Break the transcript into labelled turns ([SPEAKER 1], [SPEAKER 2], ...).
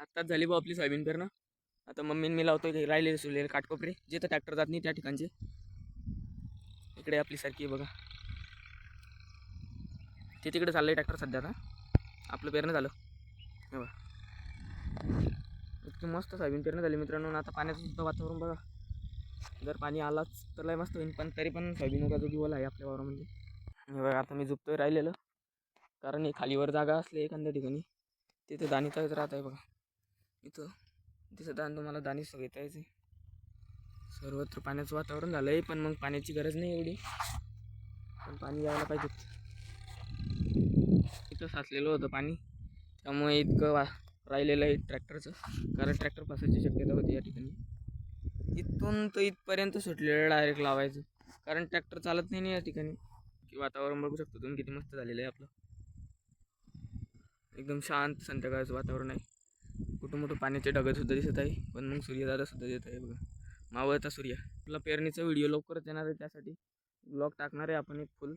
[SPEAKER 1] आत्ताच झाली बा आपली सोयाबीन पेरणं. आता मम्मीने मी लावतोय राहिलेले सुरलेले काटकोपरे जिथं ट्रॅक्टर जात नाही त्या ठिकाणचे. इकडे आपली सारखी बघा, ते तिकडे चाललंय ट्रॅक्टर सध्या. आता आपलं पेरणं झालं हे बघा. इतकी मस्त सोयाबीन पेरणं झाली मित्रांनो. आता पाण्याचं सुद्धा वातावरण बघा, जर पाणी आलाच तर लय मस्त होईल, पण तरी पण सोयाबीन उगा जो ओला आहे आपल्या वावरामध्ये. हे बघा आता मी झुपतोय राहिलेलं, कारण हे खालीवर जागा असले एखाद्या ठिकाणी तिथे दाणीचाच राहत आहे बघा. इथं तिथं दाण तुम्हाला दाणी सगळं यायचं. सर्वत्र पाण्याचं वातावरण झालं आहे, पण मग पाण्याची गरज नाही एवढी, पण पाणी यायला पाहिजे. इथं साचलेलं होतं पाणी, त्यामुळे इतकं राहिलेलं आहे ट्रॅक्टरचं, कारण ट्रॅक्टर फसायची शक्यता होती या ठिकाणी. इथून तर इथपर्यंत सुटलेलं डायरेक्ट लावायचं, कारण ट्रॅक्टर चालत नाही या ठिकाणी. की वातावरण बघू शकतो तुम्ही किती मस्त झालेलं आहे आपलं. एकदम शांत संध्याकाळचं वातावरण आहे. कुठं मोठं पाण्याचे ढगं सुद्धा दिसत आहे, पण मग सूर्यदादा सुद्धा येत आहे बघा, मावळता सूर्य. आपला पेरणीचा व्हिडिओ लवकरच येणार आहे, त्यासाठी ब्लॉग टाकणार आहे आपण एक फुल.